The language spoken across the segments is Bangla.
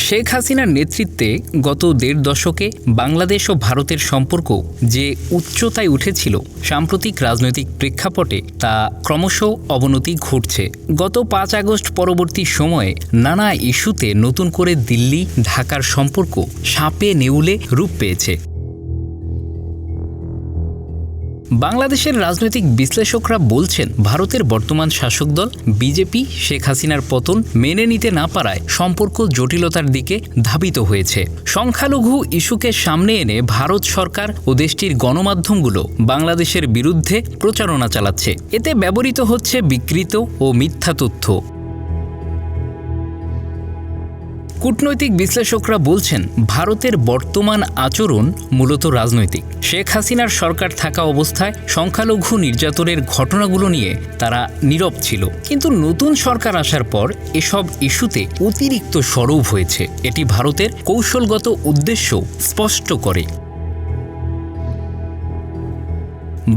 শেখ হাসিনার নেতৃত্বে গত ১.৫ দশকে বাংলাদেশ ও ভারতের সম্পর্ক যে উচ্চতায় উঠেছিল, সাম্প্রতিক রাজনৈতিক প্রেক্ষাপটে তা ক্রমশ অবনতি ঘটছে। গত ৫ আগস্ট পরবর্তী সময়ে নানা ইস্যুতে নতুন করে দিল্লি ঢাকার সম্পর্ক সাপে নেউলে রূপ পেয়েছে। বাংলাদেশের রাজনৈতিক বিশ্লেষকরা বলছেন, ভারতের বর্তমান শাসক দল বিজেপি শেখ হাসিনার পতন মেনে নিতে না পারায় সম্পর্ক জটিলতার দিকে ধাবিত হয়েছে। সংখ্যালঘু ইস্যুকে সামনে এনে ভারত সরকার ও দেশটির গণমাধ্যমগুলো বাংলাদেশের বিরুদ্ধে প্রচারণা চালাচ্ছে। এতে ব্যবহৃত হচ্ছে বিকৃত ও মিথ্যা তথ্য। কূটনৈতিক বিশ্লেষকরা বলছেন, ভারতের বর্তমান আচরণ মূলত রাজনৈতিক। শেখ হাসিনার সরকার থাকা অবস্থায় সংখ্যালঘু নির্যাতনের ঘটনাগুলো নিয়ে তারা নীরব ছিল, কিন্তু নতুন সরকার আসার পর এসব ইস্যুতে অতিরিক্ত সরব হয়েছে। এটি ভারতের কৌশলগত উদ্দেশ্য স্পষ্ট করে।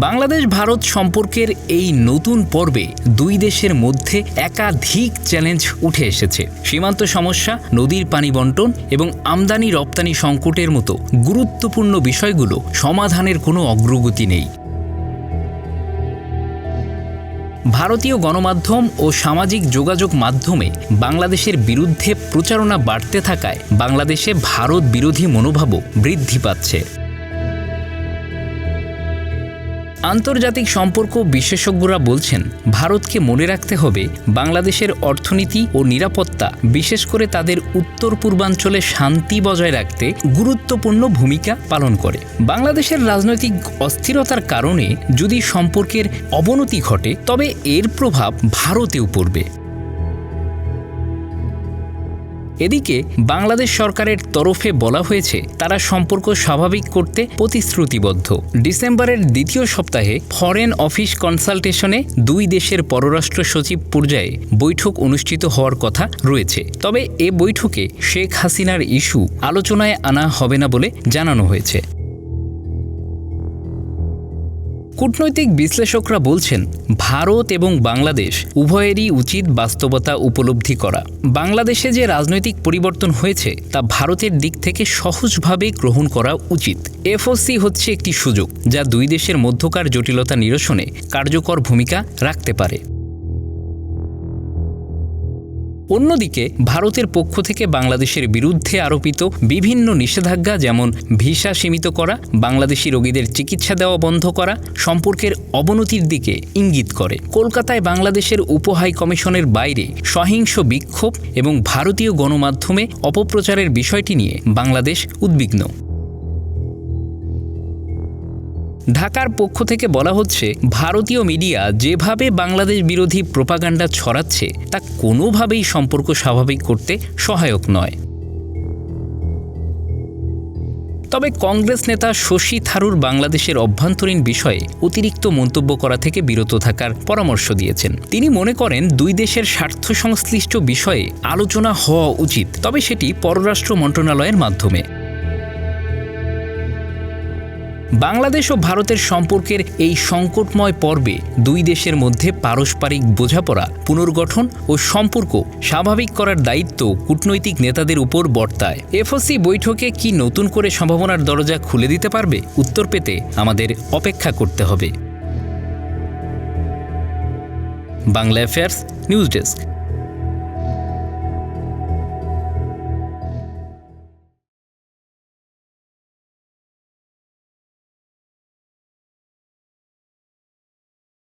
বাংলাদেশ ভারত সম্পর্কের এই নতুন পর্বে দুই দেশের মধ্যে একাধিক চ্যালেঞ্জ উঠে এসেছে। সীমান্ত সমস্যা, নদীর পানি বণ্টন এবং আমদানি রপ্তানি সংকটের মতো গুরুত্বপূর্ণ বিষয়গুলো সমাধানের কোনো অগ্রগতি নেই। ভারতীয় গণমাধ্যম ও সামাজিক যোগাযোগ মাধ্যমে বাংলাদেশের বিরুদ্ধে প্রচারণা বাড়তে থাকায় বাংলাদেশে ভারত বিরোধী মনোভাবও বৃদ্ধি পাচ্ছে। আন্তর্জাতিক সম্পর্ক বিশেষজ্ঞরা বলছেন, ভারতকে মনে রাখতে হবে বাংলাদেশের অর্থনীতি ও নিরাপত্তা, বিশেষ করে তাদের উত্তর পূর্বাঞ্চলে শান্তি বজায় রাখতে গুরুত্বপূর্ণ ভূমিকা পালন করে। বাংলাদেশের রাজনৈতিক অস্থিরতার কারণে যদি সম্পর্কের অবনতি ঘটে, তবে এর প্রভাব ভারতেও পড়বে। এদিকে বাংলাদেশ সরকারের তরফে বলা হয়েছে, তারা সম্পর্ক স্বাভাবিক করতে প্রতিশ্রুতিবদ্ধ। ডিসেম্বরের দ্বিতীয় সপ্তাহে ফরেন অফিস কনসালটেশনে দুই দেশের পররাষ্ট্র সচিব পর্যায়ে বৈঠক অনুষ্ঠিত হওয়ার কথা রয়েছে। তবে এ বৈঠকে শেখ হাসিনার ইস্যু আলোচনায় আনা হবে না বলে জানানো হয়েছে। কূটনৈতিক বিশ্লেষকরা বলছেন, ভারত এবং বাংলাদেশ উভয়েরই উচিত বাস্তবতা উপলব্ধি করা। বাংলাদেশে যে রাজনৈতিক পরিবর্তন হয়েছে তা ভারতের দিক থেকে সহজভাবে গ্রহণ করা উচিত। এফওসি হচ্ছে একটি সুযোগ, যা দুই দেশের মধ্যকার জটিলতা নিরসনে কার্যকর ভূমিকা রাখতে পারে। অন্যদিকে ভারতের পক্ষ থেকে বাংলাদেশের বিরুদ্ধে আরোপিত বিভিন্ন নিষেধাজ্ঞা, যেমন ভিসা সীমিত করা, বাংলাদেশি রোগীদের চিকিৎসা দেওয়া বন্ধ করা, সম্পর্কের অবনতির দিকে ইঙ্গিত করে। কলকাতায় বাংলাদেশের উপহাই কমিশনের বাইরে সহিংস বিক্ষোভ এবং ভারতীয় গণমাধ্যমে অপপ্রচারের বিষয়টি নিয়ে বাংলাদেশ উদ্বিগ্ন। ঢাকার পক্ষ থেকে বলা হচ্ছে, ভারতীয় মিডিয়া যেভাবে বাংলাদেশ বিরোধী প্রোপাগান্ডা ছড়াচ্ছে তা কোনোভাবেই সম্পর্ক স্বাভাবিক করতে সহায়ক নয়। তবে কংগ্রেস নেতা শশী থারুর বাংলাদেশের অভ্যন্তরীণ বিষয়ে অতিরিক্ত মন্তব্য করা থেকে বিরত থাকার পরামর্শ দিয়েছেন। তিনি মনে করেন, দুই দেশের স্বার্থ সংশ্লিষ্ট বিষয়ে আলোচনা হওয়া উচিত, তবে সেটি পররাষ্ট্র মন্ত্রণালয়ের মাধ্যমে। বাংলাদেশ ও ভারতের সম্পর্কের এই সংকটময় পর্বে দুই দেশের মধ্যে পারস্পরিক বোঝাপড়া, পুনর্গঠন ও সম্পর্ক স্বাভাবিক করার দায়িত্ব কূটনৈতিক নেতাদের উপর বর্তায়। এফওসি বৈঠকে কি নতুন করে সম্ভাবনার দরজা খুলে দিতে পারবে? উত্তর পেতে আমাদের অপেক্ষা করতে হবে। Bangla affairs news desk.